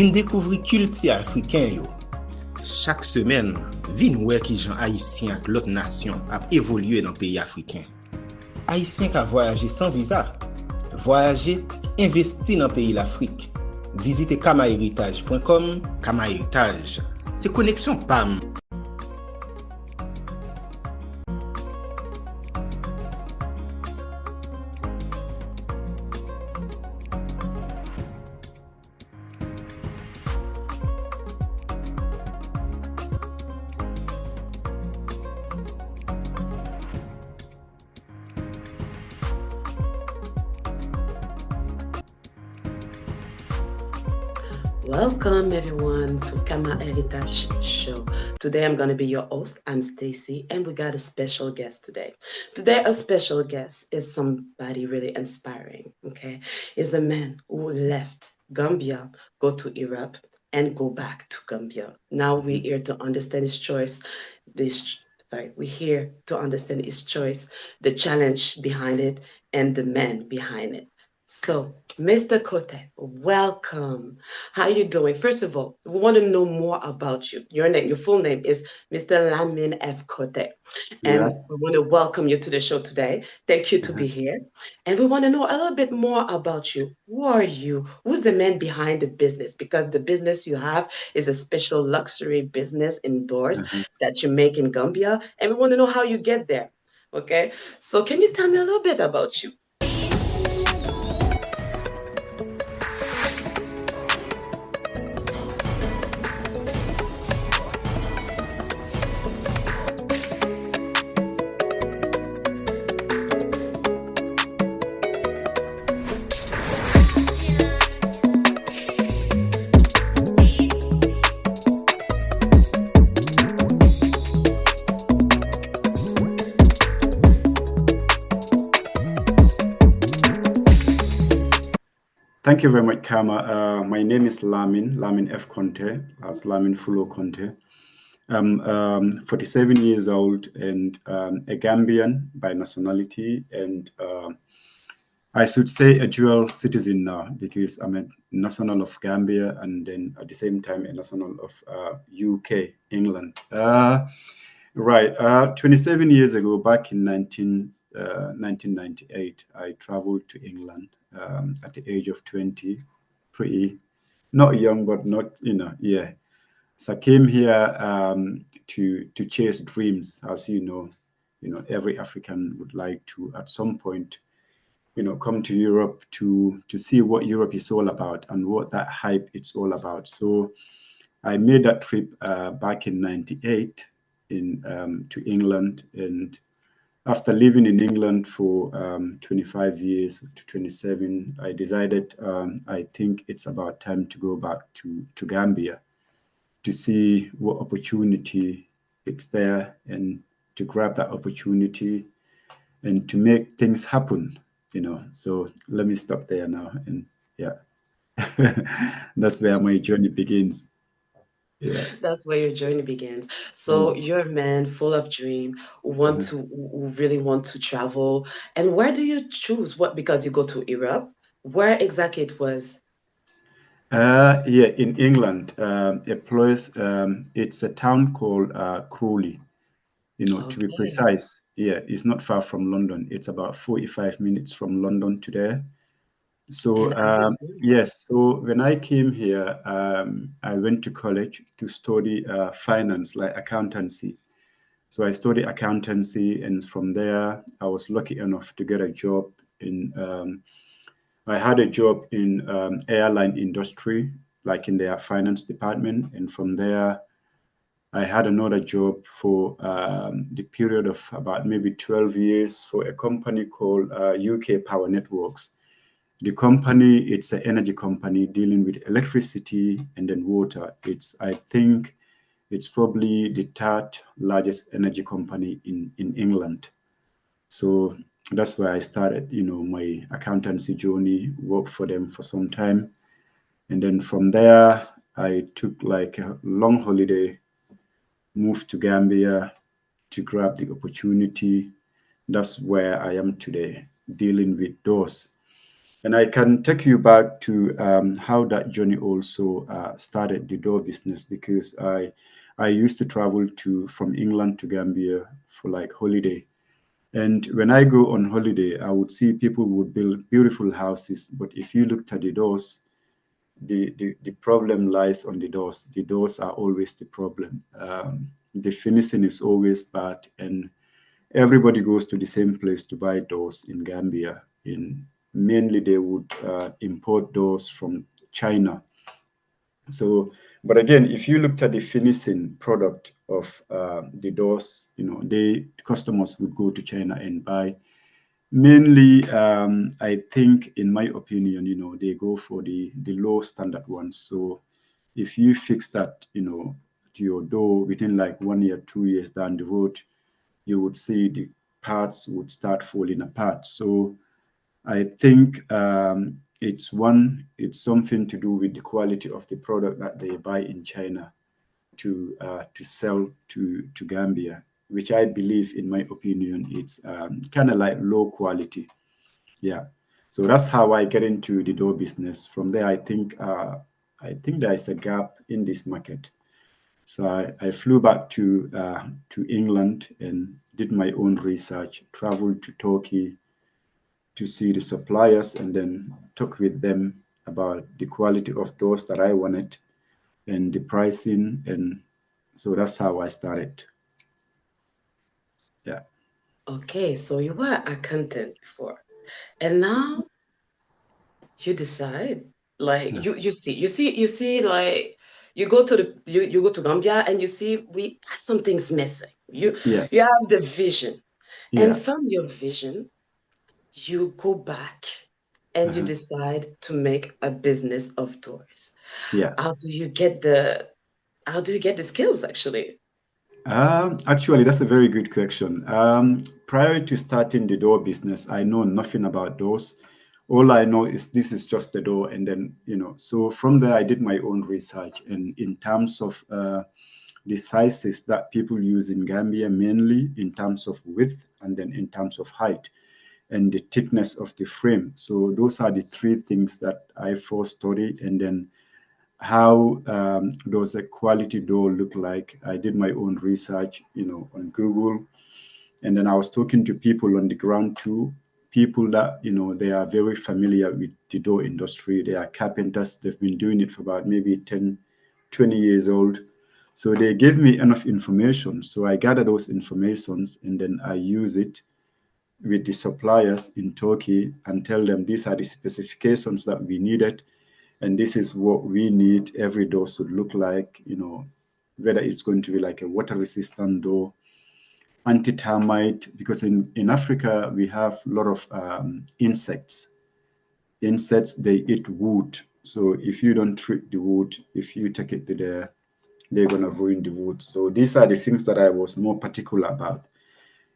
Vin découvrir culture africain yo. Chaque semaine, vin wè ki jan haïtien ak lot nation ap évoluer dans pays africain. Haïtien ka voyager sans visa, voyager, investi dans pays l'Afrique. Visitez kamaheritage.com, Kamaheritage. C'est connexion PAM. Welcome everyone to Kama Heritage Show. Today I'm going to be your host. I'm Stacy and we got a special guest today. Today a special guest is somebody really inspiring, okay? Is a man who left Gambia, go to Europe and go back to Gambia. Now we're here to understand his choice. We're here to understand his choice, the challenge behind it and the man behind it. So, Mr. Kote, welcome. How you doing? First of all, we want to know more about you. Your name, your full name is Mr. Lamin F. Kote. And Yeah. we want to welcome you to the show today. Thank you to be here. And we want to know a little bit more about you. Who are you? Who's the man behind the business? Because the business you have is a special luxury business indoors that you make in Gambia. And we want to know how you get there. Okay. So can you tell me a little bit about you? Thank you very much, Kama. My name is Lamin F. Conte, as Lamin Fulo Conte. I'm 47 years old and a Gambian by nationality, and I should say a dual citizen now because I'm a national of Gambia and then at the same time a national of UK, England. Right. 27 years ago, back in 1998, I traveled to England at the age of 20, pretty, not young, but not, yeah. So I came here to chase dreams, as every African would like to, at some point, come to Europe to see what Europe is all about and what that hype it's all about. So I made that trip back in 98 to England, and after living in England for 25 years to 27, I decided I think it's about time to go back to Gambia to see what opportunity it's there and to grab that opportunity and to make things happen, So let me stop there now, and yeah, that's where my journey begins. Yeah. That's where your journey begins. So you're a man full of dream, who really want to travel. And where do you choose? What, because you go to Europe? Where exactly it was? Yeah, in England, a place, it's a town called Crawley, to be Okay. precise. Yeah, it's not far from London. It's about 45 minutes from London to there. So, And how was it? yes, so when I came here, I went to college to study finance, like accountancy. So I studied accountancy, and from there, I was lucky enough to get a job I had a job in airline industry, like in their finance department, and from there, I had another job for the period of about maybe 12 years for a company called UK Power Networks. The company, it's an energy company dealing with electricity and then water. I think it's probably the third largest energy company in England. So that's where I started, my accountancy journey, worked for them for some time. And then from there, I took like a long holiday, moved to Gambia to grab the opportunity. That's where I am today, dealing with those. And I can take you back to how that journey also started the door business, because I used to travel from England to Gambia for like holiday. And when I go on holiday, I would see people would build beautiful houses. But if you looked at the doors, the problem lies on the doors. The doors are always the problem. The finishing is always bad. And everybody goes to the same place to buy doors in Gambia. Mainly they would import doors from China. So, but again, if you looked at the finishing product of the doors, customers would go to China and buy. Mainly, I think, in my opinion, they go for the low standard ones. So, if you fix that, to your door within like 1 year, 2 years down the road, you would see the parts would start falling apart. So, I think it's something to do with the quality of the product that they buy in China to sell to Gambia, which I believe, in my opinion, it's kind of like low quality. Yeah. So that's how I get into the door business. From there, I think there is a gap in this market. So I flew back to England and did my own research, traveled to Turkey to see the suppliers, and then talk with them about the quality of doors that I wanted and the pricing. And so that's how I started. Yeah. Okay, so you were accountant before, and now you decide, like, Yeah. you see, like, you go to Gambia and you see something's missing. You Yes. have the vision, and Yeah. from your vision, you go back and you decide to make a business of doors. Yeah. How do you get the skills, actually? Actually, that's a very good question. Prior to starting the door business, I know nothing about doors. All I know is this is just the door. And then, so from there, I did my own research. And in terms of the sizes that people use in Gambia, mainly in terms of width and then in terms of height and the thickness of the frame. So those are the three things that I first studied. And then how does a quality door look like? I did my own research, on Google. And then I was talking to people on the ground too, people that, they are very familiar with the door industry. They are carpenters. They've been doing it for about maybe 10, 20 years old. So they gave me enough information. So I gather those informations and then I use it with the suppliers in Turkey and tell them these are the specifications that we needed. And this is what we need every door should look like, whether it's going to be like a water resistant door, anti-termite, because in Africa, we have a lot of insects. Insects, they eat wood. So if you don't treat the wood, if you take it to there, they're going to ruin the wood. So these are the things that I was more particular about,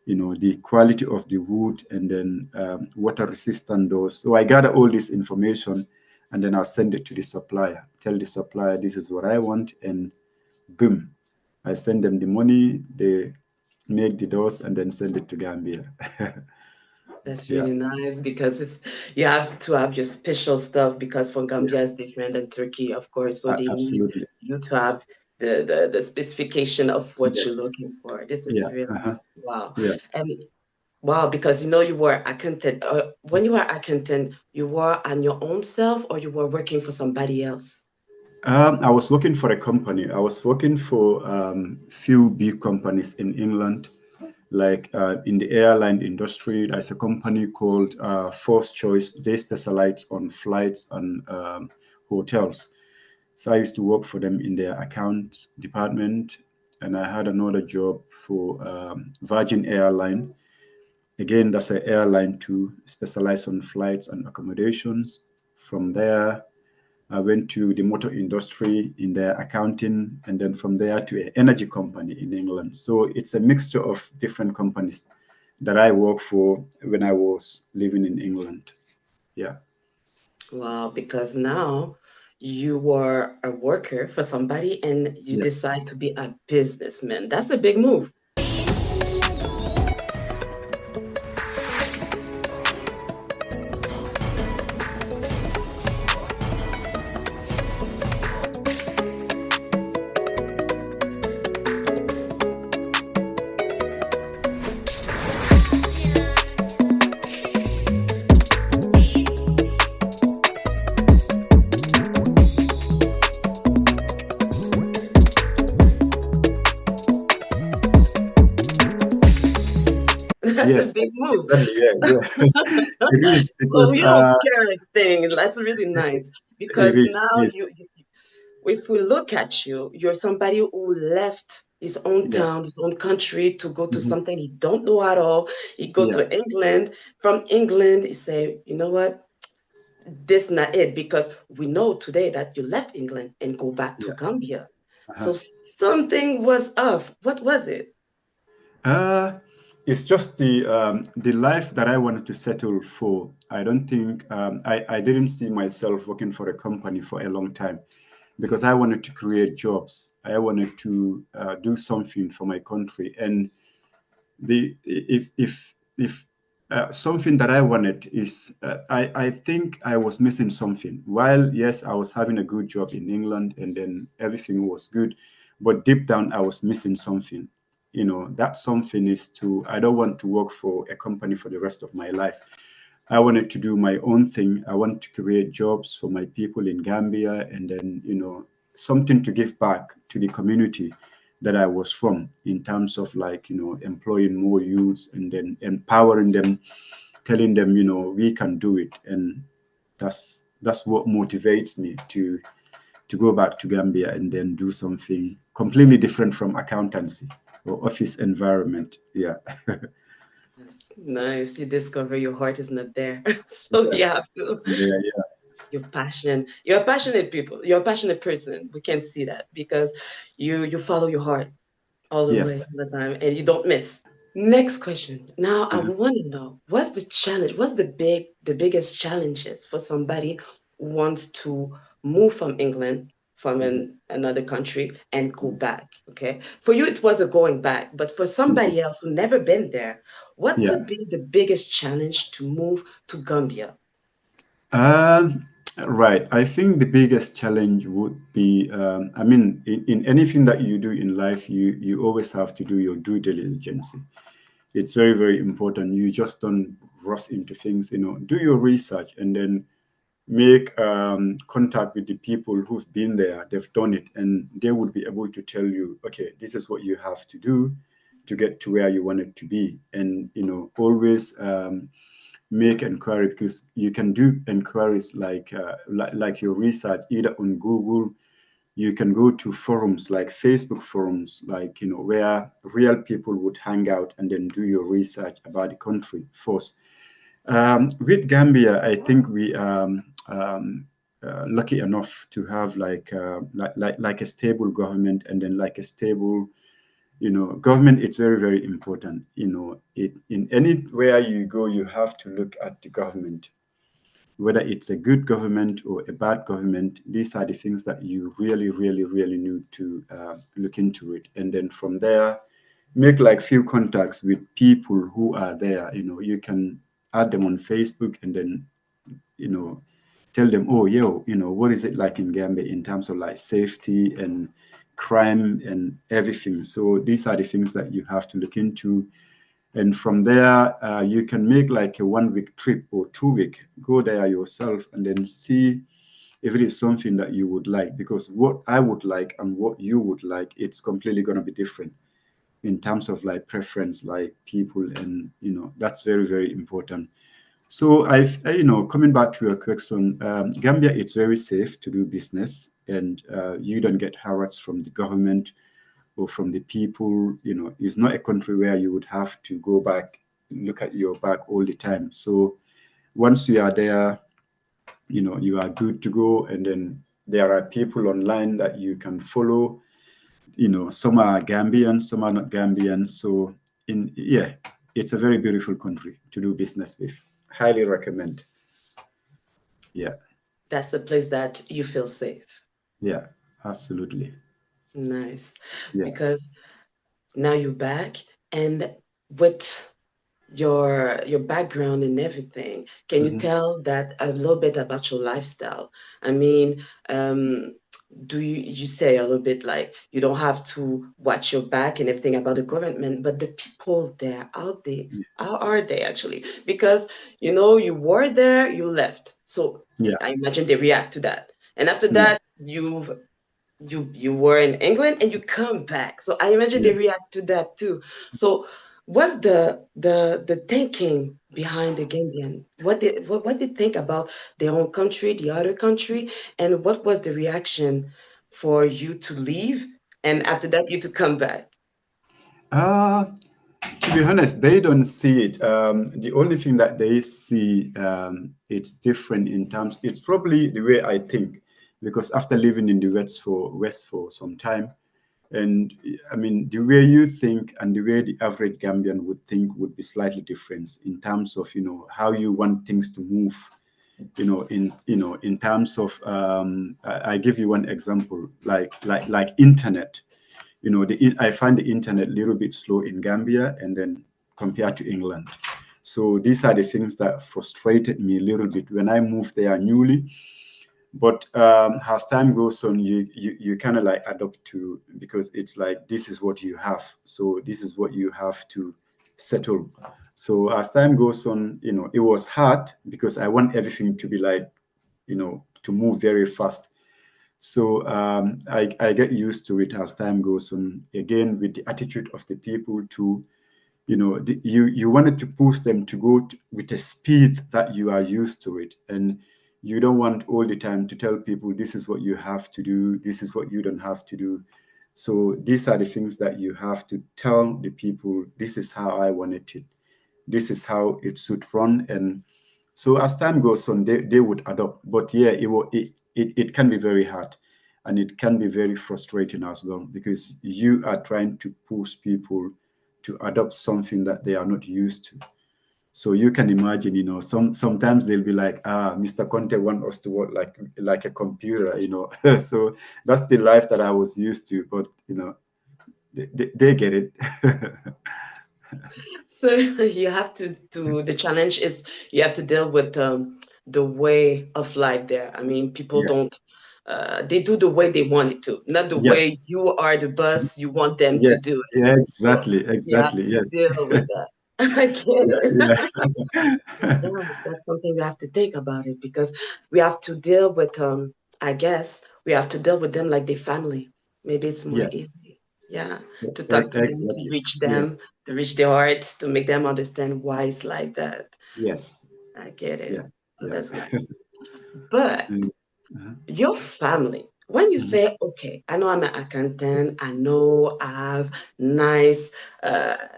the quality of the wood and then water resistant doors. So I gather all this information and then I'll send it to the supplier, tell the supplier, this is what I want. And boom, I send them the money, they make the doors and then send it to Gambia. That's Yeah. really nice, because you have to have your special stuff, because from Gambia Yes. is different than Turkey, of course. So they need Absolutely. you to have the specification of what you're Yes. looking for. This is Yeah. really wow. Yeah. And wow, because you were accountant. When you were accountant, you were on your own self, or you were working for somebody else? I was working for a company. I was working for few big companies in England, like in the airline industry. There's a company called First Choice. They specialize on flights and hotels. So I used to work for them in their account department. And I had another job for Virgin Airline. Again, that's an airline to specialize on flights and accommodations. From there, I went to the motor industry in their accounting, and then from there to an energy company in England. So it's a mixture of different companies that I worked for when I was living in England. Yeah. Wow, because now you were a worker for somebody and you Yes. decide to be a businessman. That's a big move. That's a Yes, big move. exactly. Yeah, yeah. It is So because you don't care a thing. That's really nice it because is. now It is. if we look at you, you're somebody who left his own Yeah. town, his own country to go to Mhm. something he don't know at all. He go Yeah. to England. From England, he say, you know what? This not it because we know today that you left England and go back to Yeah. Gambia. Uh-huh. So something was off. What was it? Uh, it's just the life that I wanted to settle for. I don't think I didn't see myself working for a company for a long time because I wanted to create jobs. I wanted to do something for my country. And the if something that I wanted is I think I was missing something. While yes, I was having a good job in England and then everything was good, but deep down I was missing something. You know, that something is to I don't want to work for a company for the rest of my life. I wanted to do my own thing. I want to create jobs for my people in Gambia and then, you know, something to give back to the community that I was from in terms of like, you know, employing more youths and then empowering them, telling them, you know, we can do it. And that's what motivates me to go back to Gambia and then do something completely different from accountancy or office environment. Yeah. Nice. You discover your heart is not there. So you Yes. have to. Yeah, You're passionate. You're a passionate people. You're a passionate person. We can see that because you follow your heart all the way yes. all the time and you don't miss. Next question. Now I Uh-huh. want to know what's the challenge? What's the biggest challenges for somebody who wants to move from England, from Mhm. another country and go back? Okay. For you it was a going back, but for Mhm. somebody else who never been there, what Yeah. could be the biggest challenge to move to Gambia? Um, right. I think the biggest challenge would be, I mean, in anything that you do in life, you always have to do your due diligence. It's very, very important. You just don't rush into things, you know, do your research and then make contact with the people who've been there, they've done it, and they would be able to tell you, okay, this is what you have to do to get to where you want it to be. And, you know, always make inquiry because you can do inquiries like your research either on Google. You can go to forums like Facebook forums, like, you know, where real people would hang out and then do your research about the country first. With Gambia, I think we lucky enough to have like a stable government and then like a stable, you know, government. It's very, very important. You know, it in anywhere you go, you have to look at the government, whether it's a good government or a bad government. These are the things that you really, really, really need to look into it, and then from there make like few contacts with people who are there. You know, you can add them on Facebook and then, you know, tell them, oh, yo, you know, what is it like in Gambia in terms of like safety and crime and everything. So these are the things that you have to look into. And from there, you can make like a 1 week trip or 2 week, go there yourself and then see if it is something that you would like. Because what I would like and what you would like, it's completely going to be different in terms of like preference, like people. And, you know, that's very, very important. So you know, coming back to your question, Gambia, it's very safe to do business, and you don't get harassed from the government or from the people. You know, it's not a country where you would have to go back, look at your back all the time. So once you are there, you know, you are good to go. And then there are people online that you can follow. You know, some are Gambians, some are not Gambians. So yeah, it's a very beautiful country to do business with. Highly recommend. Yeah. That's the place that you feel safe. Yeah, absolutely. Nice. Yeah. Because now you're back and with your background and everything, can you Mhm. tell that a little bit about your lifestyle? I mean, do you say a little bit like you don't have to watch your back and everything about the government, but the people there out there, how are they actually? Because you know you were there, you left, so Yeah. I imagine they react to that, and after Yeah. that you were in England and you come back, so I imagine Yeah. they react to that too. So what's the thinking behind the Gambian? What they think about their own country, the other country, and what was the reaction for you to leave and after that you to come back? Uh, to be honest, they don't see it. The only thing that they see, it's different in terms. It's probably the way I think, because after living in the West for some time, and I mean the way you think and the way the average Gambian would think would be slightly different in terms of how you want things to move. In terms of I give you one example, like internet. I find the internet a little bit slow in Gambia and then compared to England. So these are the things that frustrated me a little bit when I moved there newly. But as time goes on, you kind of like adopt to, because it's like this is what you have. So this is what you have to settle. So as time goes on, it was hard because I want everything to be like, to move very fast. So I get used to it as time goes on. Again, with the attitude of the people to, you wanted to push them to go with a speed that you are used to it, and you don't want all the time to tell people this is what you have to do, this is what you don't have to do. So these are the things that you have to tell the people. This is how I want it. This is how it should run, and so as time goes on, they would adopt. But yeah, it can be very hard, and it can be very frustrating as well, because you are trying to push people to adopt something that they are not used to. So you can imagine, sometimes they'll be like, Mr. Conte want us to work like a computer, So that's the life that I was used to, but they get it. So you have the challenge is you have to deal with the way of life there. I mean, people Yes. don't they do the way they want it to, not the way Yes. you are the boss, you want them to Yes. do it. Yeah, So exactly. you have Exactly. to Yes. deal with that. I get Yeah. it. Yeah. Yeah, that's something we have to think about it because we have to deal with I guess we have to deal with them like their family. Maybe it's more Yes. easy. Yeah, to talk to them, Exactly. them, Yes. to reach their hearts, to make them understand why it's like that. Yes. I get it. Yeah. So Yeah. that's nice. But Mm, uh-huh. your family, when you Mhm. say, okay, I know I'm an accountant, I know I have nice,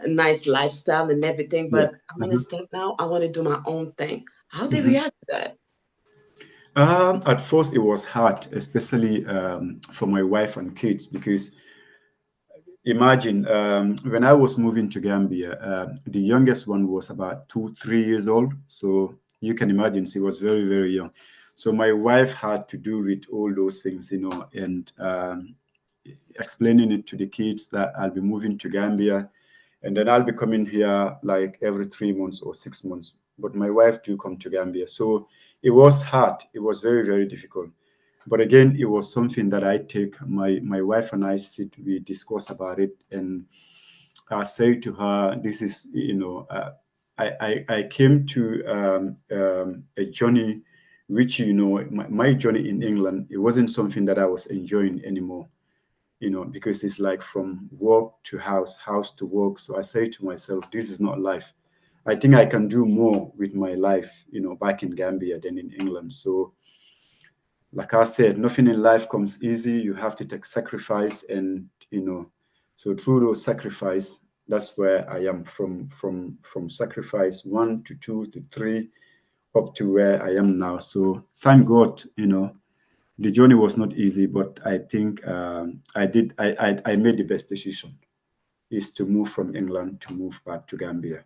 nice lifestyle and everything, Yeah. but I'm gonna Uh-huh. step now. I want to do my own thing. How they Mhm. react to that? At first, it was hard, especially for my wife and kids, because imagine when I was moving to Gambia, the youngest one was about 2, 3 years old. So you can imagine she was very, very young. So my wife had to do with all those things, and explaining it to the kids that I'll be moving to Gambia, and then I'll be coming here like every 3 months or 6 months. But my wife do come to Gambia, so it was hard. It was very, very difficult. But again, it was something that I take. My wife and I sit, we discuss about it, and I say to her, "This is, I came to a journey, which my journey in England. It wasn't something that I was enjoying anymore." Because it's like from work to house, house to work. So I say to myself, this is not life. I think I can do more with my life, back in Gambia than in England. So, like I said, nothing in life comes easy. You have to take sacrifice, and so through those sacrifice, that's where I am from sacrifice 1 to 2 to 3 up to where I am now. So thank God, the journey was not easy, but I think I made the best decision, is to move from England to move back to Gambia.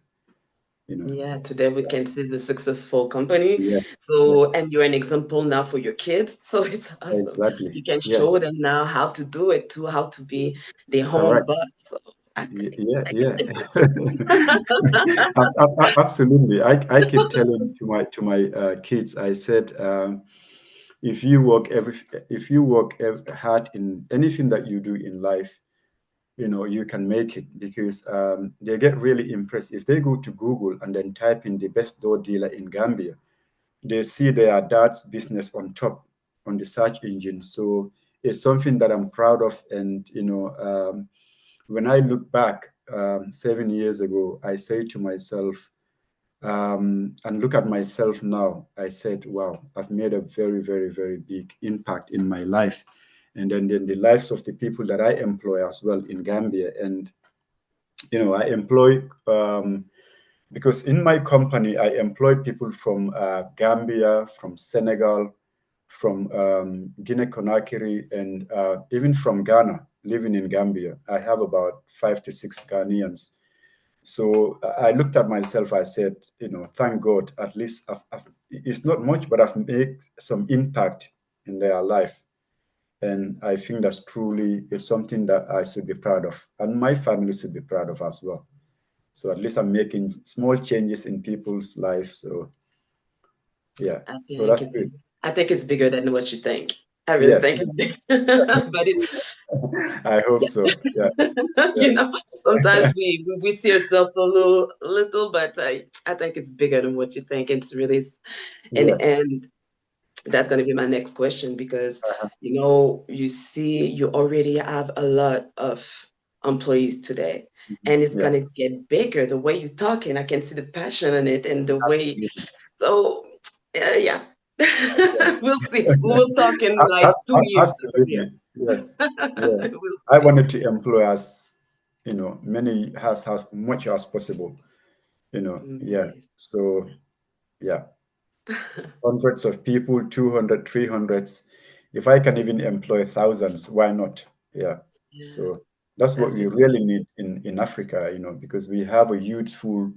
Yeah, today we can see the successful company. Yes. Yeah. So, and you're an example now for your kids. So it's awesome. Exactly. You can show Yes. them now how to do it too, how to be their home Correct. boss. So Yeah. I Yeah. get Absolutely. I keep telling to my kids. I said, if you work hard in anything that you do in life, you can make it, because they get really impressed if they go to Google and then type in the best door dealer in Gambia. They see their dad's business on top on the search engine. So it's something that I'm proud of. And when I look back, 7 years ago, I say to myself, and look at myself now, I said, wow, I've made a very, very, very big impact in my life. And then the lives of the people that I employ as well in Gambia. And, I employ, because in my company, I employ people from Gambia, from Senegal, from Guinea-Conakry, and even from Ghana, living in Gambia. I have about 5 to 6 Ghanaians. So I looked at myself, I said, thank God, at least it's not much, but I've made some impact in their life. And I think that's truly, it's something that I should be proud of, and my family should be proud of as well. So at least I'm making small changes in people's life. So yeah, so that's good. I think it's bigger than what you think. I really Yes, think it's big. But I hope so. Yeah, yeah. sometimes we see ourselves a little, but I think it's bigger than what you think. It's really, Yes. and that's going to be my next question, because Uh-huh. you see, you already have a lot of employees today, and it's Yeah, going to get bigger. The way you're talking, I can see the passion in it, and the way. absolutely. So yeah. Yes. We'll see. We'll talk in like 2 years from here. Absolutely. Yes. Yeah. We'll I see. wanted to employ many as much as possible. Yeah. Nice. So yeah, hundreds of people, 200, 300s. If I can even employ thousands, why not? Yeah. Yeah, So that's what that's we beautiful. really need in Africa, because we have a youthful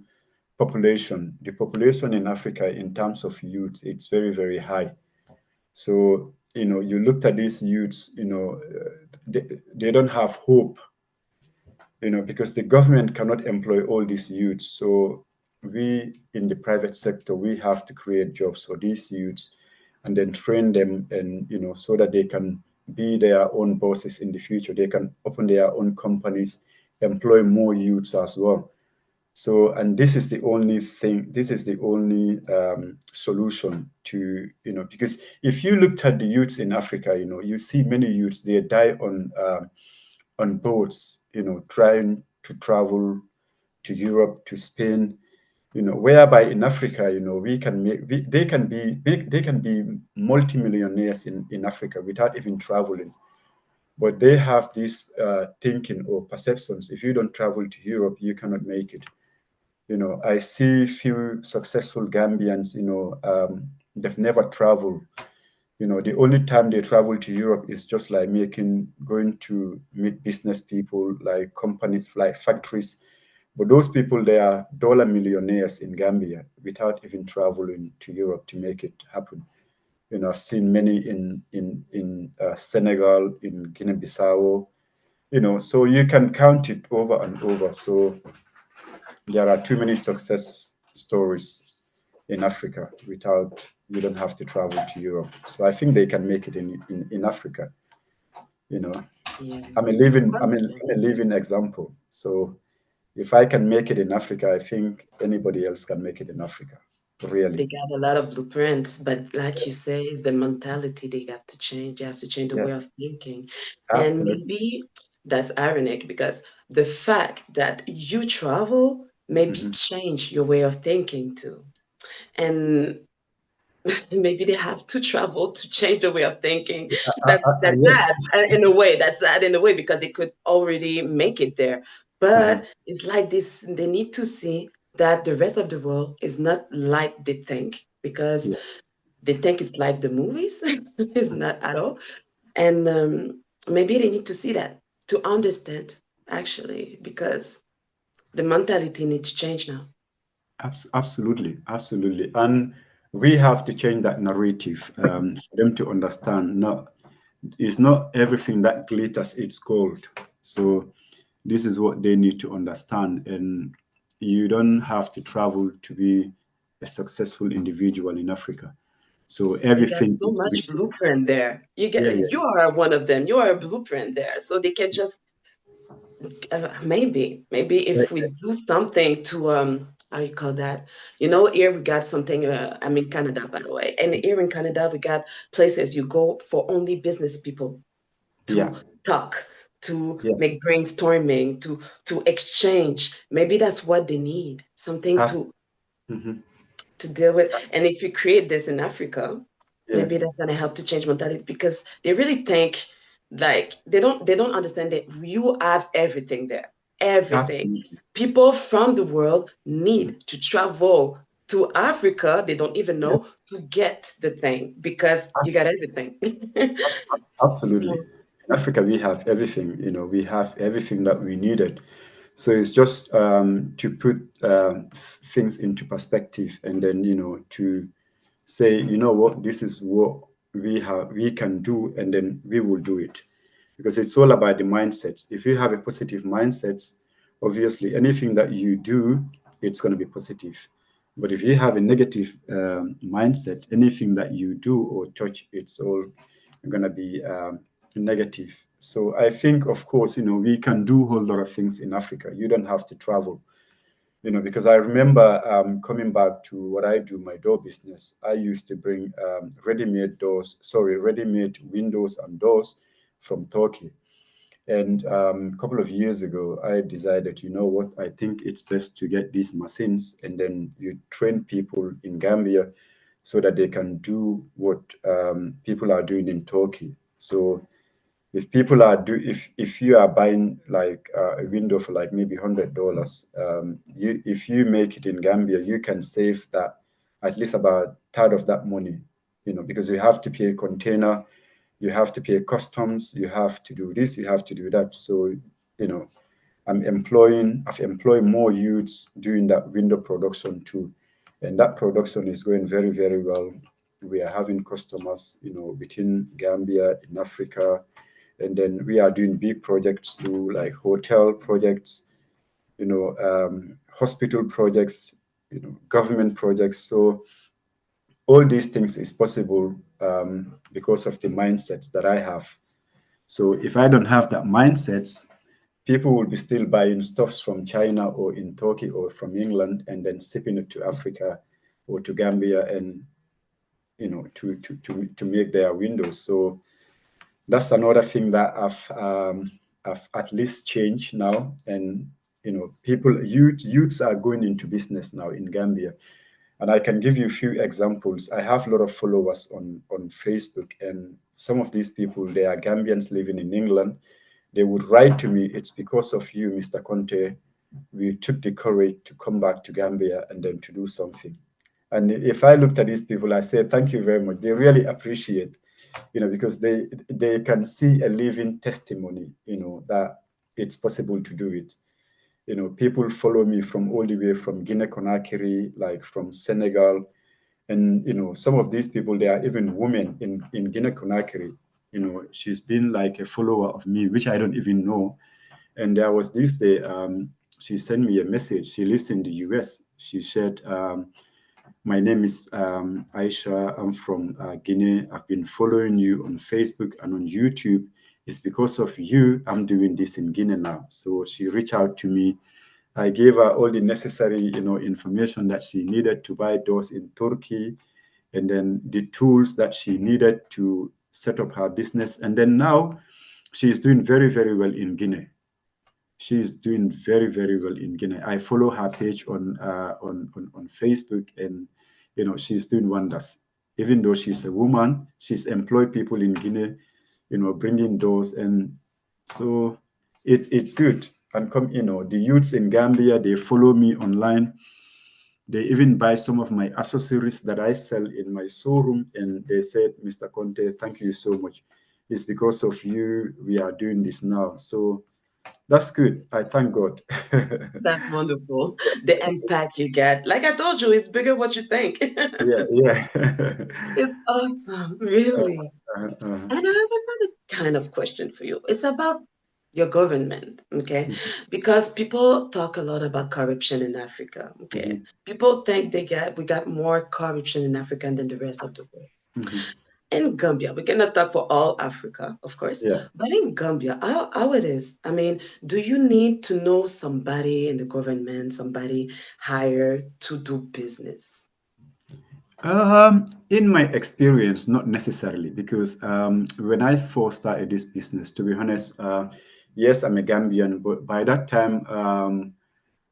population. The population in Africa in terms of youth, it's very, very high. So, you looked at these youths, they don't have hope, because the government cannot employ all these youths. So we in the private sector, we have to create jobs for these youths and then train them, and, so that they can be their own bosses in the future. They can open their own companies, employ more youths as well. So, and this is the only thing, this is the only solution to, because if you looked at the youths in Africa, you see many youths, they die on boats, trying to travel to Europe, to Spain, whereby in Africa, we can they can be multimillionaires in Africa without even traveling. But they have this thinking or perceptions: if you don't travel to Europe, you cannot make it. I see few successful Gambians, they've never traveled. The only time they travel to Europe is just like going to meet business people, like companies, like factories. But those people, they are dollar millionaires in Gambia without even traveling to Europe to make it happen. I've seen many in Senegal, in Guinea-Bissau, so you can count it over and over. So there are too many success stories in Africa without, you don't have to travel to Europe. So I think they can make it in Africa. Yeah. I'm a living example. So if I can make it in Africa, I think anybody else can make it in Africa. They Really. got a lot of blueprints, but like you say, it's the mentality they got to change. You have to change the Yeah, way of thinking. And absolutely. maybe that's ironic, because the fact that you travel maybe Mhm. change your way of thinking too. And maybe they have to travel to change the way of thinking. That's Yes. sad in a way. That's sad in a way, because they could already make it there. Uh-huh. But it's like this. They need to see that the rest of the world is not like they think, because Yes. they think it's like the movies. It's not at all. And maybe they need to see that to understand, actually, because the mentality needs to change now. Absolutely, absolutely. And we have to change that narrative for them to understand. No, it's not everything that glitters, it's gold. So this is what they need to understand. And you don't have to travel to be a successful individual in Africa. So You got everything so is much with, blueprint there. yeah, yeah, You are one of them. You are a blueprint there. So they can just maybe yeah, if we do something to how you call that? Here we got something. I'm in Canada, by the way, and here in Canada we got places you go for only business people yeah, to talk. to Yes. make brainstorming, to exchange. Maybe that's what they need, something to deal with. And if you create this in Africa, Yeah. maybe that's gonna help to change mentality because they really think like they don't understand that you have everything there. Everything. Absolutely. People from the world need to travel to Africa, they don't even Yeah. know, to get the thing because you got everything. Absolutely. In Africa, we have everything. We have everything that we needed. So it's just to put things into perspective, and then to say, what, this is what we can do, and then we will do it, because it's all about the mindset. If you have a positive mindset, obviously anything that you do, it's going to be positive. But if you have a negative mindset, anything that you do or touch, it's all going to be negative. So I think, of course, we can do a whole lot of things in Africa. You don't have to travel, because I remember coming back to what I do, my door business. I used to bring ready-made windows and doors from Turkey. And a couple of years ago, I decided, you know what, I think it's best to get these machines, and then you train people in Gambia so that they can do what people are doing in Turkey. So if people are if you are buying like a window for like maybe $100, if you make it in Gambia, you can save that, at least about third of that money, because you have to pay a container, you have to pay customs, you have to do this, you have to do that. So I've employed more youths doing that window production too, and that production is going very, very well. We are having customers, within Gambia, in Africa, and then we are doing big projects too, like hotel projects, hospital projects, government projects. So all these things is possible because of the mindsets that I have. So if I don't have that mindsets, people will be still buying stuffs from China or in Turkey or from England, and then shipping it to Africa or to Gambia, and to make their windows. So that's another thing that I've at least changed now. And youths are going into business now in Gambia. And I can give you a few examples. I have a lot of followers on Facebook, and some of these people, they are Gambians living in England. They would write to me, it's because of you, Mr. Conte, we took the courage to come back to Gambia and then to do something. And if I looked at these people, I say, thank you very much. They really appreciate, because they can see a living testimony, that it's possible to do it. People follow me from all the way from Guinea-Conakry, like from Senegal. And, some of these people, they are even women in Guinea-Conakry. She's been like a follower of me, which I don't even know. And there was this day, she sent me a message. She lives in the US. She said, my name is Aisha. I'm from Guinea. I've been following you on Facebook and on YouTube. It's because of you I'm doing this in Guinea now. So she reached out to me. I gave her all the necessary, information that she needed to buy doors in Turkey, and then the tools that she needed to set up her business. And then now she is doing very, very well in Guinea. She is doing very, very well in Guinea. I follow her page on Facebook, and she's doing wonders. Even though she's a woman, she's employed people in Guinea, bringing doors, and so it's good. And the youths in Gambia, they follow me online. They even buy some of my accessories that I sell in my showroom, and they said, Mr. Conte, thank you so much. It's because of you we are doing this now. So that's good. I thank God. That's wonderful. The impact you get. Like I told you, it's bigger what you think. Yeah. It's awesome, really. Uh, And I have another kind of question for you. It's about your government, okay? Because people talk a lot about corruption in Africa, okay? mhm, People think we got more corruption in Africa than the rest of the world. mhm. In Gambia, we cannot talk for all Africa, of course, Yeah. but in Gambia, how it is? I mean, do you need to know somebody in the government, somebody hired to do business? In my experience, not necessarily, because when I first started this business, to be honest, yes, I'm a Gambian, but by that time,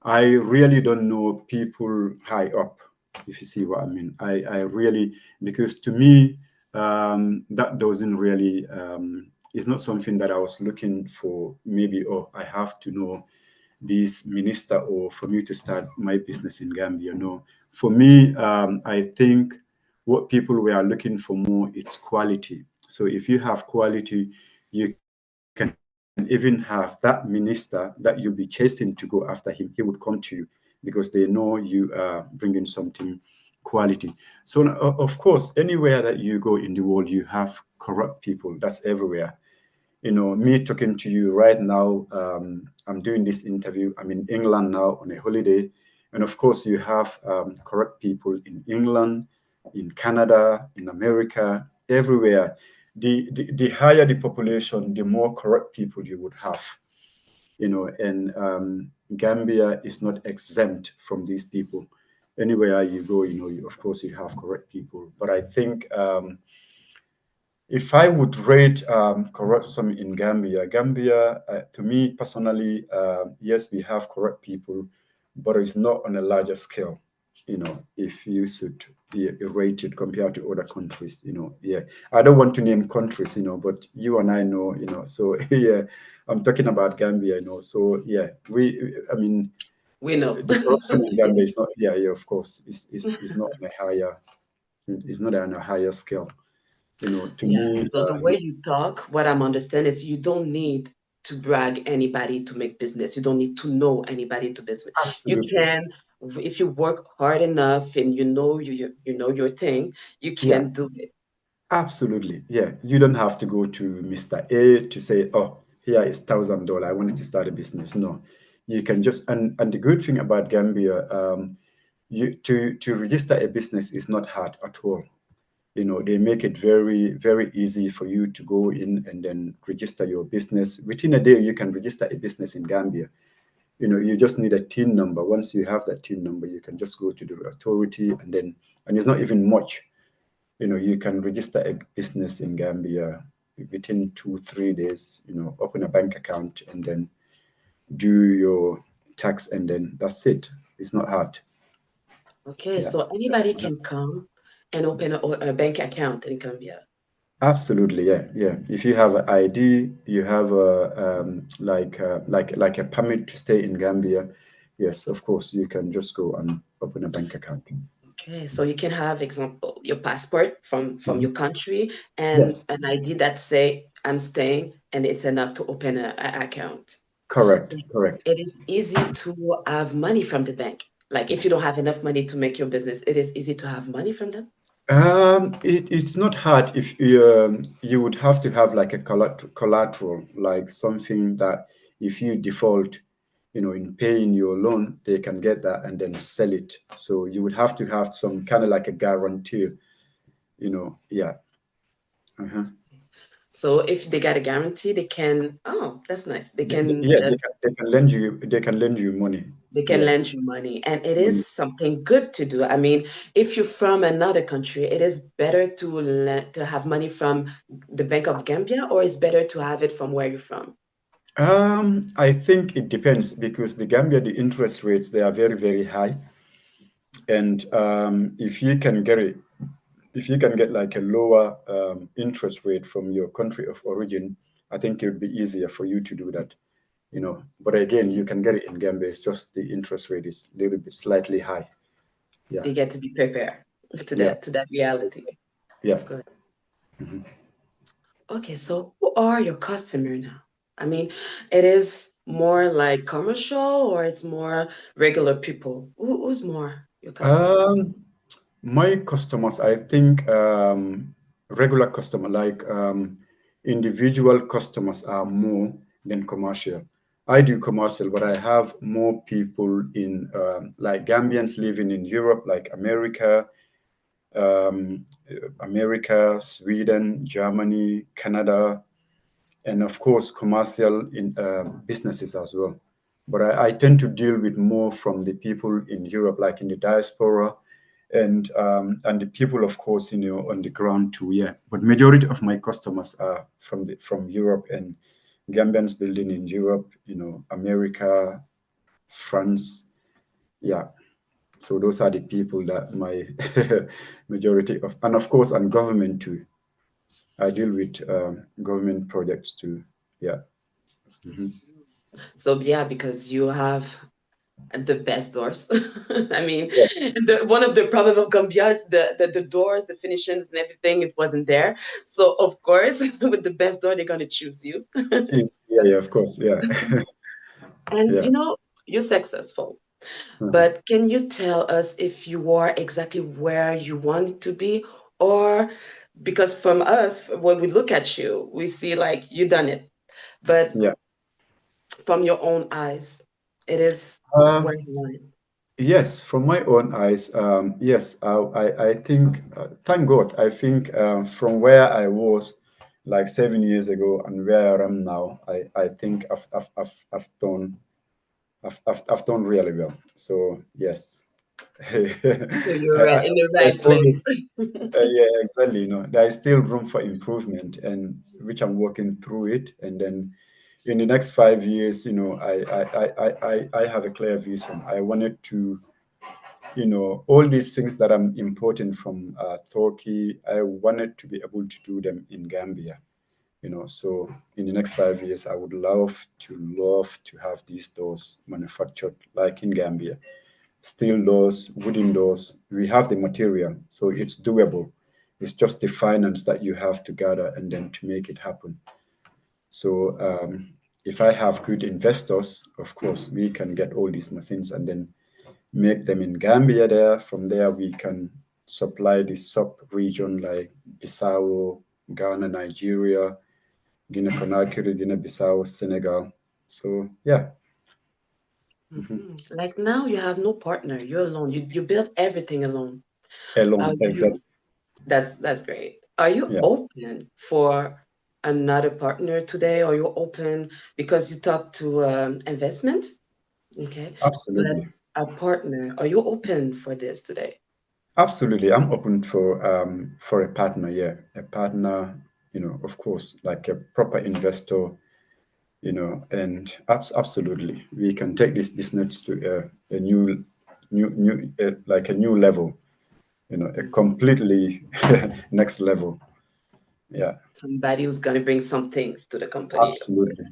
I really don't know people high up, if you see what I mean. I really, because to me, that doesn't really, it's not something that I was looking for. Maybe, oh, I have to know this minister or for me to start my business in Gambia. No, for me, I think what people were looking for more, it's quality. So if you have quality, you can even have that minister that you'll be chasing to go after him. He would come to you because they know you are bringing something quality. So of course, anywhere that you go in the world, you have corrupt people. That's everywhere. Me talking to you right now, I'm doing this interview. I'm in England now on a holiday. And of course, you have corrupt people in England, in Canada, in America, everywhere. The higher the population, the more corrupt people you would have. And Gambia is not exempt from these people. Anywhere you go, of course, you have corrupt people. But I think if I would rate corruption in Gambia, to me personally, yes, we have corrupt people, but it's not on a larger scale. If you should be rated compared to other countries, yeah. I don't want to name countries, but you and I know, so yeah, I'm talking about Gambia, so yeah, I mean, We know. the corruption in Gambia is not, yeah, of course, it's not on a higher scale. To Yeah. me, So the way you talk, what I'm understanding is you don't need to brag anybody to make business. You don't need to know anybody to business. You absolutely, can, if you work hard enough and you know your thing, you yeah, can do it. absolutely, yeah. You don't have to go to Mr. A to say, "Oh, here is $1,000. I wanted to start a business." No, you can just and the good thing about Gambia, you to register a business is not hard at all. They make it very, very easy for you to go in and then register your business. Within a day, you can register a business in Gambia. You just need a TIN number. Once you have that TIN number, you can just go to the authority and it's not even much. You can register a business in Gambia within 2, 3 days, open a bank account and then do your tax and then that's it. It's not hard. Okay, Yeah. so anybody can come and open a bank account in Gambia. Absolutely, yeah, yeah. If you have an ID, you have a like a permit to stay in Gambia. Yes, of course, you can just go and open a bank account. Okay, so you can have example your passport from Mhm. your country and Yes, an ID that say I'm staying and it's enough to open a account. correct, correct. It is easy to have money from the bank. Like if you don't have enough money to make your business, it is easy to have money from them. It's not hard if you would have to have like a collateral, like something that if you default, in paying your loan, they can get that and then sell it. So you would have to have some kind of like a guarantee, yeah. Uh-huh. So if they got a guarantee, they can, oh, that's nice. They can Yeah, just they can lend you money. they can Yeah. lend you money. And it Money. is something good to do. I mean, if you're from another country, it is better to have money from the Bank of Gambia, or it's better to have it from where you're from. I think it depends because the Gambia, the interest rates, they are very, very high. And if you can get like a lower interest rate from your country of origin, I think it would be easier for you to do that. But again, you can get it in Gambia. It's just the interest rate is a little bit slightly high. Yeah, They get to be prepared yeah, to that reality. yeah. Good. Okay, so who are your customer now? I mean, it is more like commercial or it's more regular people? Who's more your customer? Um, my customers, I think, regular customer, like individual customers are more than commercial. I do commercial, but I have more people in like Gambians living in Europe, like um, America, Sweden, Germany, Canada, and of course commercial in businesses as well. But I tend to deal with more from the people in Europe, like in the diaspora, and the people, of course, on the ground too. Yeah, but majority of my customers are from Europe and Gambians building in Europe, America, France. Yeah. So those are the people that my majority of, and of course, and government too. I deal with government projects too. Yeah. Mm-hmm. So yeah, because you have the best doors. I mean, Yes. one of the problem of Gambia is the doors, the finishings, and everything. It wasn't there, so of course, with the best door, they're gonna choose you. Yes. Yeah, yeah, of course. Yeah. And Yeah. you're successful. Uh-huh. But can you tell us if you are exactly where you want to be, or because from us, when we look at you, we see like you done it, but Yeah. from your own eyes, it is where Um, you want it. yes, from my own eyes, yes, I think, thank God, I think from where I was like 7 years ago and where I am now, I think I've done, I've done really well. So yes, So you're right in the right there's place. always, yeah, exactly. There is still room for improvement, and which I'm working through it. And then in the next 5 years, I have a clear vision. I wanted to, all these things that I'm importing from Turkey, I wanted to be able to do them in Gambia. So in the next 5 years, I would love to have these doors manufactured like in Gambia. Steel doors, wooden doors. We have the material, so it's doable. It's just the finance that you have to gather and then to make it happen. So if I have good investors, of course, we can get all these machines and then make them in Gambia there. From there, we can supply the sub-region like Bissau, Ghana, Nigeria, Guinea-Conakry, Guinea-Bissau, Senegal. So yeah. Mhm. Like now, you have no partner. You're alone. You build everything alone. Are Alone, you? exactly. That's great. Are you Yeah, open for another partner today? Or you open because you talk to investment? Okay, but absolutely. a partner. Are you open for this today? Absolutely. I'm open for a partner, yeah. A partner, of course, like a proper investor, and absolutely. We can take this business to a like a new level, a completely next level. Yeah, Somebody who's gonna bring some things to the company, of course. absolutely.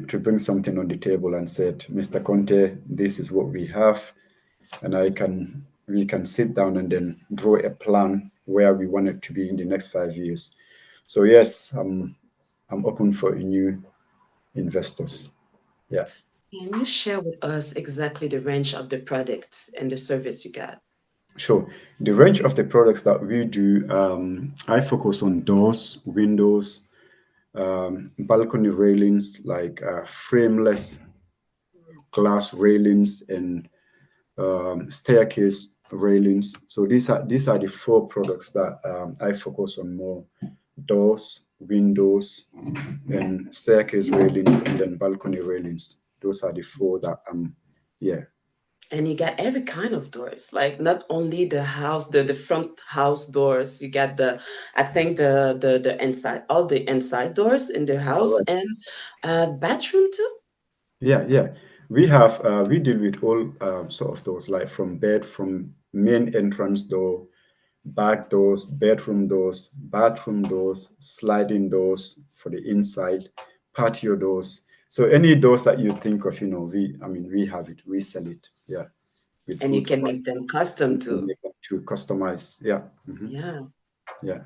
To bring something on the table and said, Mr. Conte, this is what we have, and we can sit down and then draw a plan where we want it to be in the next 5 years. So yes, I'm open for new investors. Yeah, Can you share with us exactly the range of the products and the service you got? sure. The range of the products that we do, I focus on doors, windows, balcony railings, like frameless glass railings, and staircase railings. So these are the four products that I focus on more: doors, windows, and staircase railings, and then balcony railings. Those are the four that yeah. And you got every kind of doors, like not only the house, the front house doors. You got I think the inside, all the inside doors in the All house, right. and bathroom too. Yeah, yeah. We deal with all sort of doors, like from main entrance door, back doors, bathroom doors, sliding doors for the inside, patio doors. So any doors that you think of, we have it, we sell it. Yeah, with And you good can quality. make them custom We can too. make them to customize. Yeah. Yeah. Yeah.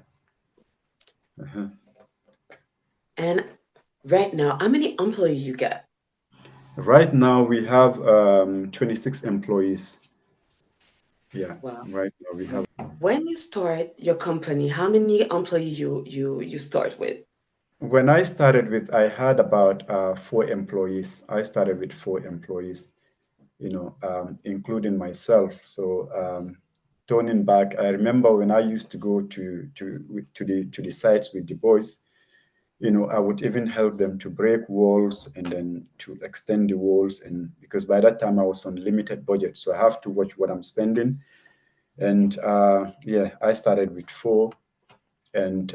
Uh-huh. And right now, how many employees you got? Right now we have 26 employees. Yeah. Wow. Right now we have. When you start your company, how many employees you start with? When I started with, I had about 4 employees. I started with 4 employees, including myself. So turning back, I remember when I used to go to the sites with the boys. I would even help them to break walls and then to extend the walls. And because by that time I was on limited budget, so I have to watch what I'm spending. And yeah, I started with 4, and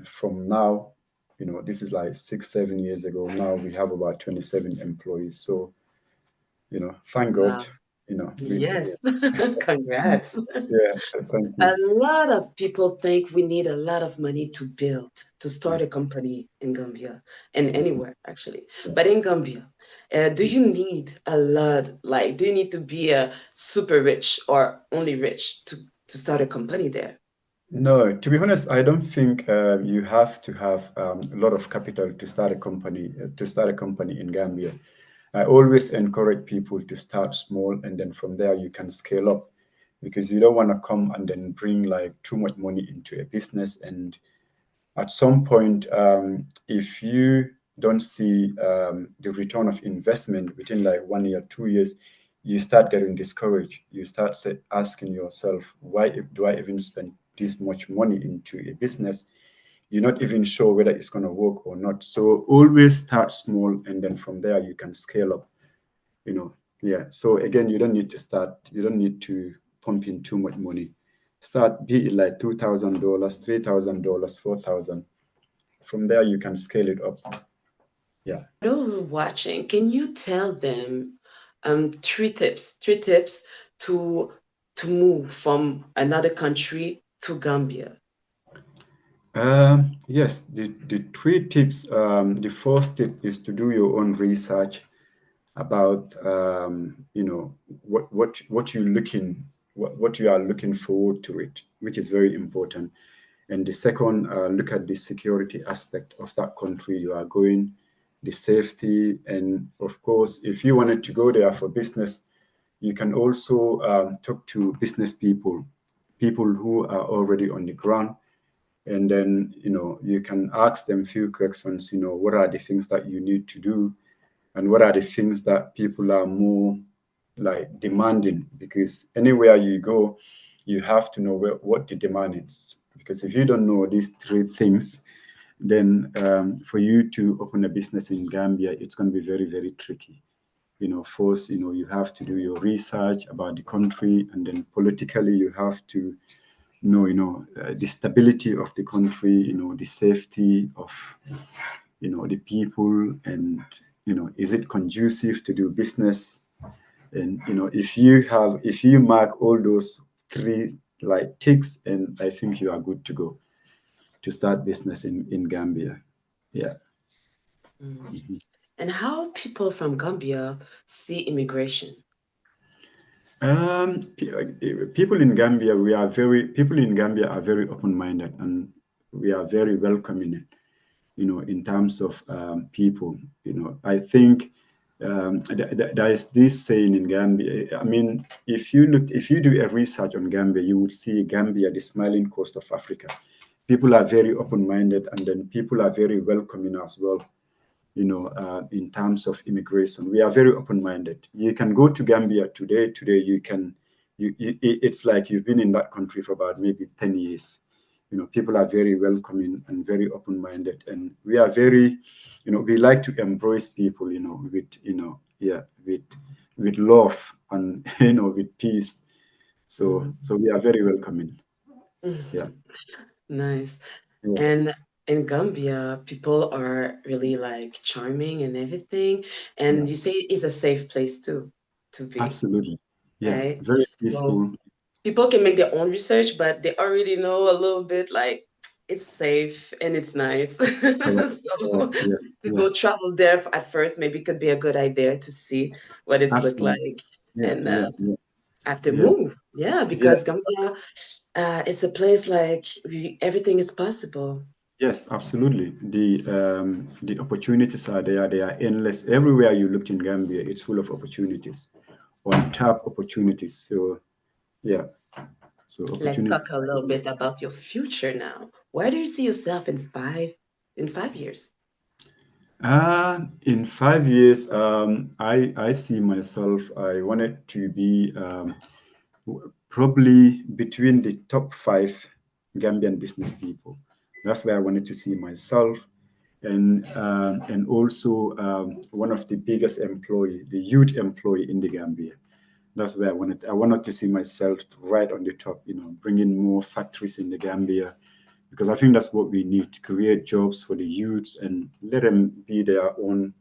from now, This is like 6-7 years ago. Now we have about 27 employees. So, thank God, Wow. Yes. yeah, Congrats. yeah, thank A you. lot of people think we need a lot of money to build, to start a company in Gambia and anywhere actually. But in Gambia, do you need a lot, like, do you need to be a super rich or only rich to start a company there? No, to be honest, I don't think you have to have a lot of capital to start a company. In Gambia, I always encourage people to start small, and then from there you can scale up, because you don't want to come and then bring like too much money into a business, and at some point, if you don't see the return of investment within like 1 year, 2 years, you start getting discouraged. You start asking yourself, why do I even spend this much money into a business? You're not even sure whether it's going to work or not. So always start small, and then from there you can scale up. Yeah. So again, you don't need to pump in too much money. Start, be it like $2,000, $3,000, 4,000. From there you can scale it up. Yeah. Those watching, can you tell them three tips to move from another country to Gambia? Yes, the three tips. The first tip is to do your own research about what you are looking forward to it, which is very important. And the second, look at the security aspect of that country you are going, the safety, and of course, if you wanted to go there for business, you can also talk to business people who are already on the ground, and then you can ask them few questions. What are the things that you need to do, and what are the things that people are more like demanding, because anywhere you go you have to know what the demand is, because if you don't know these three things, then for you to open a business in Gambia, it's going to be very, very tricky. First, you have to do your research about the country, and then politically you have to know, the stability of the country, the safety of, the people, and, is it conducive to do business? And, if you mark all those three like ticks, and I think you are good to go to start business in Gambia. Yeah. Mm. And how people from Gambia see immigration? People in Gambia, people in Gambia are very open-minded, and we are very welcoming, in terms of people. I think there is this saying in Gambia. I mean, if you do a research on Gambia, you would see Gambia, the smiling coast of Africa. People are very open-minded, and then people are very welcoming as well. In terms of immigration, we are very open-minded. You can go to Gambia today. It's like you've been in that country for about maybe 10 years. People are very welcoming and very open-minded, and we are very, we like to embrace people, with love and, with peace. So we are very welcoming. Yeah. Nice. Yeah. And in Gambia, people are really like charming and everything. And Yeah. you say it's a safe place too to be, Absolutely. Yeah. right? Very So peaceful. people can make their own research, but they already know a little bit like it's safe and it's nice. Correct. So Yes. to Yeah. go travel there at first maybe could be a good idea to see what it's look Absolutely. like. Yeah. And Yeah. Yeah. after Yeah. move. Yeah, Yeah. because Gambia, it's a place like everything is possible. Yes, absolutely. The opportunities are there. They are endless. Everywhere you look in Gambia, it's full of opportunities, on top opportunities. So yeah, so Let's talk opportunities a are little endless. bit about your future now. Where do you see yourself in 5 years? In 5 years, I see myself. I wanted to be probably between the top 5 Gambian business people. That's where I wanted to see myself, and also one of the biggest employee, the youth employee in the Gambia. That's where I wanted to see myself right on the top. Bringing more factories in the Gambia, because I think that's what we need to create jobs for the youths and let them be their own,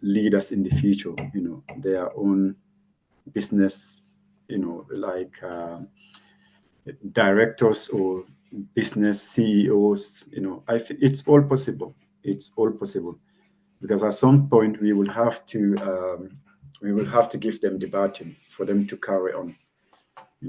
leaders in the future, their own business, like directors or business CEOs. It's all possible. It's all possible, because at some point we will have to give them the baton for them to carry on.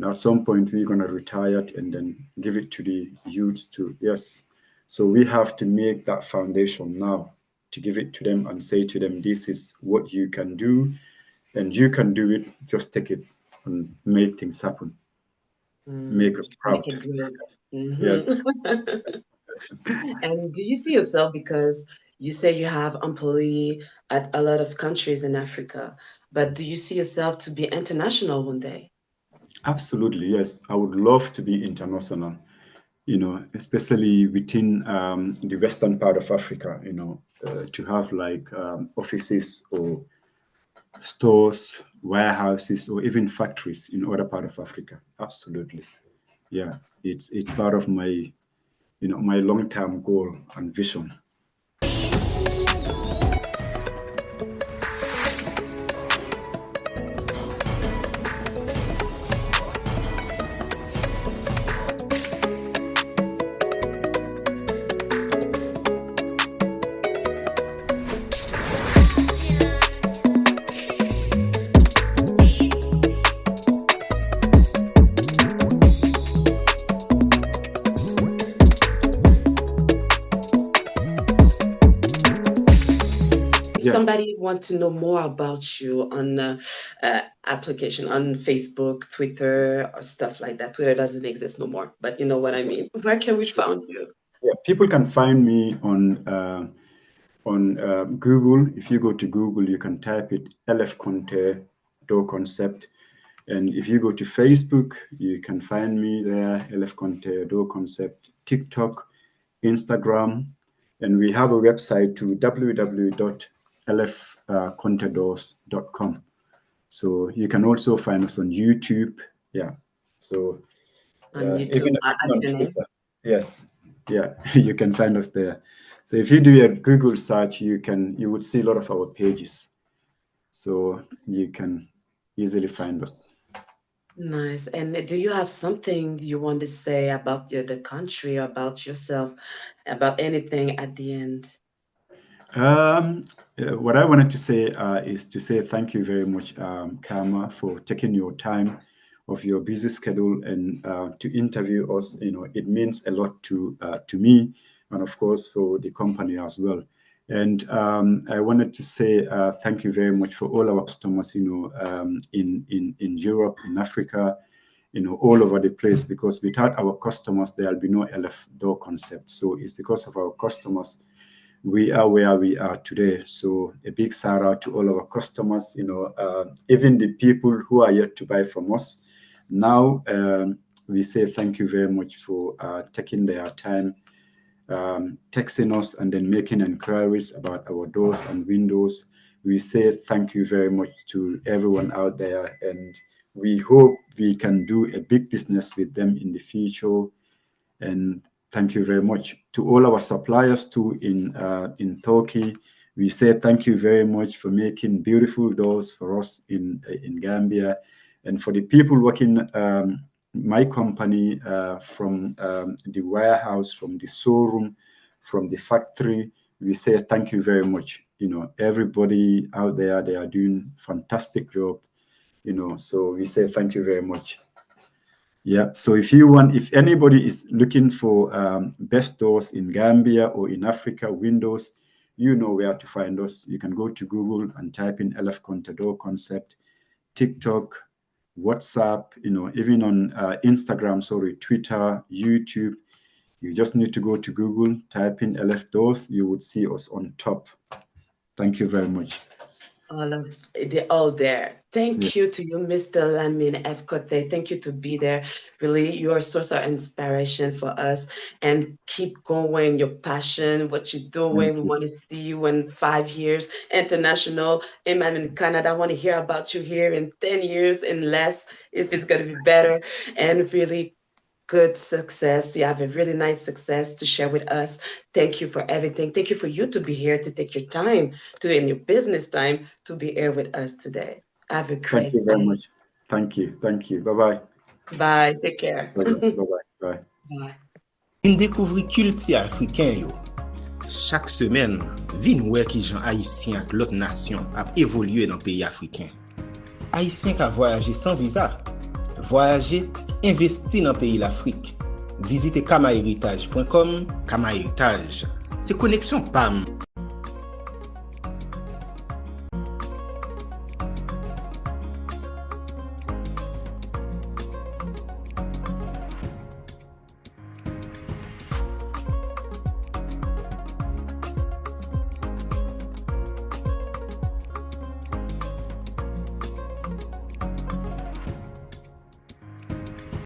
At some point we're going to retire and then give it to the youths to, yes. So we have to make that foundation now to give it to them and say to them, this is what you can do, and you can do it. Just take it and make things happen. Make us proud. Make it good. Yes. And do you see yourself, because you say you have employee at a lot of countries in Africa, but do you see yourself to be international one day? Absolutely, yes. I would love to be international, especially within the western part of Africa, to have like offices or stores, warehouses, or even factories in other part of Africa. Absolutely. Yeah, it's part of my, my long-term goal and vision. Somebody wants to know more about you on application on Facebook, Twitter, or stuff like that. Twitter doesn't exist no more, but you know what I mean. Where can we find you? Yeah, people can find me on Google. If you go to Google, you can type it LF Conte Do Concept. And if you go to Facebook, you can find me there, LF Conte Do Concept, TikTok, Instagram, and we have a website to www.lfcontedoors.com. So you can also find us on YouTube. Yeah. So on YouTube, even on Twitter. Yes. Yeah, you can find us there. So if you do a Google search, you would see a lot of our pages. So you can easily find us. Nice. And do you have something you want to say about the country, about yourself, about anything at the end? What I wanted to say is to say thank you very much, Karma, for taking your time of your busy schedule and to interview us. It means a lot to me, and of course for the company as well. And I wanted to say thank you very much for all our customers, in Europe, in Africa, all over the place, because without our customers, there'll be no LF Door Concept. So it's because of our customers we are where we are today. So a big shout out to all our customers, even the people who are yet to buy from us. Now, we say thank you very much for taking their time, texting us and then making inquiries about our doors and windows. We say thank you very much to everyone out there, and we hope we can do a big business with them in the future. And thank you very much to all our suppliers too in Turkey. We say thank you very much for making beautiful doors for us in Gambia, and for the people working my company from the warehouse, from the showroom, from the factory. We say thank you very much. Everybody out there, they are doing fantastic job. So we say thank you very much. Yeah, so if anybody is looking for best doors in Gambia or in Africa, windows, you know where to find us. You can go to Google and type in LF Conte Door Concept, TikTok, WhatsApp, even on Instagram, Twitter, YouTube. You just need to go to Google, type in LF Doors, you would see us on top. Thank you very much. They're all there. Thank you to you, Mr. Lamin F. Cote. Thank you to be there. Really, you're a source of inspiration for us. And keep going, your passion, what you're doing. We want to see you in 5 years, international. I'm in Canada. I want to hear about you here in 10 years and less, if it's going to be better. And really, good success. You have a really nice success to share with us. Thank you for everything. Thank you for you to be here, to take your time, to in your business time, to be here with us today. Have a Thank great you very day. much. Thank you. Thank you. Bye-bye. Bye. Take care. Bye-bye. Bye-bye. Bye. Bye. Vin découvrir culture africain yo. Chaque semaine, vin wè ki jan haïtien ak lot nation ap évoluer dans pays africain. Haïtien ka voyager sans visa, voyager, investi dans pays l'Afrique. Visitez kamaheritage.com. Kamaheritage, c'est connexion PAM